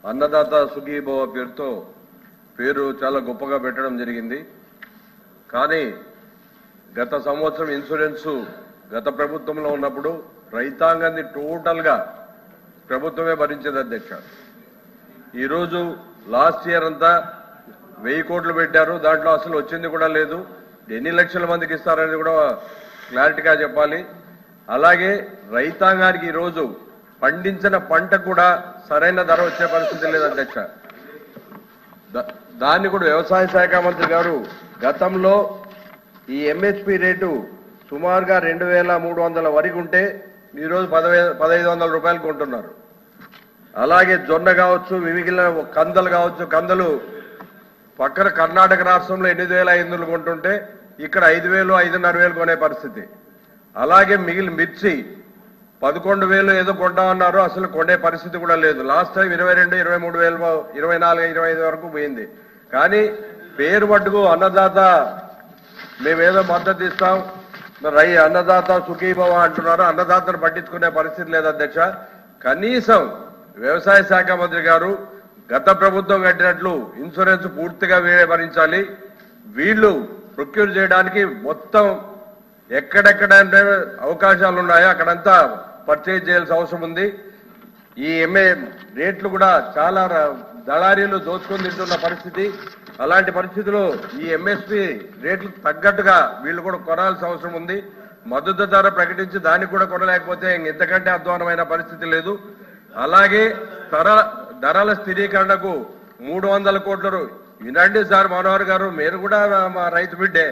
అన్నదాత సుఖీభవ పేరు చాలా గొప్పగా పెట్టడం జరిగింది. కానీ గత సంవత్సరం ఇన్సూరెన్స్ గత ప్రభుత్వంలో ఉన్నప్పుడు రైతాంగాన్ని టోటల్ గా ప్రభుత్వమే భరించేది అధ్యక్ష. ఈరోజు లాస్ట్ ఇయర్ అంతా 1000 కోట్లు పెట్టారు, దాంట్లో అసలు వచ్చింది కూడా లేదు. ఎన్ని లక్షల మందికి ఇస్తారనేది కూడా క్లారిటీగా చెప్పాలి. అలాగే రైతాంగానికి ఈరోజు పండించిన పంట కూడా సరైన ధర వచ్చే పరిస్థితి లేదు అధ్యక్ష. దాన్ని కూడా వ్యవసాయ శాఖ మంత్రి గారు గతంలో ఈ ఎంఎస్పీ రేటు సుమారుగా 2300 వరకు ఉంటే ఈరోజు 1500 రూపాయలు కొంటున్నారు. అలాగే జొన్న కావచ్చు, మిగిలిన కందలు కావచ్చు, కందలు పక్కన కర్ణాటక రాష్ట్రంలో 8500 కొంటుంటే ఇక్కడ 5000, 5500 కొనే పరిస్థితి. అలాగే మిగిలిన మిర్చి 11,000 ఏదో కొంటామన్నారు, అసలు కొనే పరిస్థితి కూడా లేదు. లాస్ట్ టైం 22, 23,000, 24, 25 వరకు పోయింది. కానీ పేరు మట్టుకు అన్నదాత మేమేదో మద్దతు ఇస్తాం, అన్నదాత సుఖీభవ అంటున్నారు. అన్నదాతను పట్టించుకునే పరిస్థితి లేదు అధ్యక్ష. కనీసం వ్యవసాయ శాఖ మంత్రి గారు గత ప్రభుత్వం కట్టినట్లు ఇన్సూరెన్స్ పూర్తిగా వీరే భరించాలి. వీళ్ళు ప్రొక్యూర్ చేయడానికి మొత్తం ఎక్కడెక్కడ అవకాశాలు ఉన్నాయో అక్కడంతా పర్చేజ్ చేయాల్సిన అవసరం ఉంది. ఈ రేట్లు కూడా చాలా దళారీలు దోచుకొని తింటున్న పరిస్థితి. అలాంటి పరిస్థితుల్లో ఈ ఎంఎస్పీ రేట్లు తగ్గట్టుగా వీళ్ళు కూడా కొనాల్సిన అవసరం ఉంది. మద్దతు ధర ప్రకటించి దానికి కూడా కొనలేకపోతే ఇంతకంటే అధ్వానమైన పరిస్థితి లేదు. అలాగే ధరల స్థిరీకరణకు 300 కోట్లు. వినండి సార్ మనోహర్ గారు, మీరు కూడా మా రైతు బిడ్డే.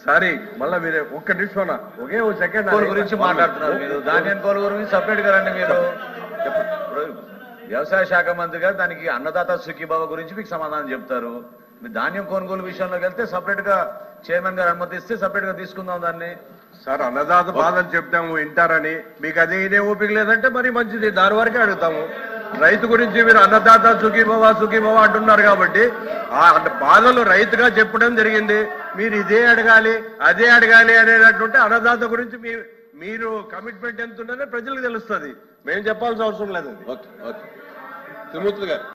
సారీ, మళ్ళీ మీరు ఒక్క నిమిషం ఒకే సెకండ్ గురించి మాట్లాడుతున్నారు. మీరు ధాన్యం కొనుగోలు గురించి సపరేట్ గా రండి. మీరు వ్యవసాయ శాఖ మంత్రి గారు దానికి అన్నదాత సుఖీభవ గురించి మీకు సమాధానం చెప్తారు. మీరు ధాన్యం కొనుగోలు విషయంలోకి వెళ్తే సపరేట్ గా చైర్మన్ గారు అనుమతిస్తే సపరేట్ గా తీసుకుందాం దాన్ని. సార్ అన్నదాత బాధలు చెప్తాము వింటారని, మీకు అదే ఇదే ఓపిక లేదంటే మరి మంచిది, దాని వరకే అడుగుతాము. రైతు గురించి మీరు అన్నదాత సుఖీభవ అంటున్నారు కాబట్టి ఆ బాధలు రైతుగా చెప్పడం జరిగింది. మీరు ఇదే అడగాలి అదే అడగాలి అనేటట్టుంటే అన్నదాత గురించి మీరు కమిట్మెంట్ ఎంత ఉంటుందో ప్రజలకు తెలుస్తుంది. మేము చెప్పాల్సిన అవసరం లేదండి. ఓకే, తిరుమూర్తి గారు.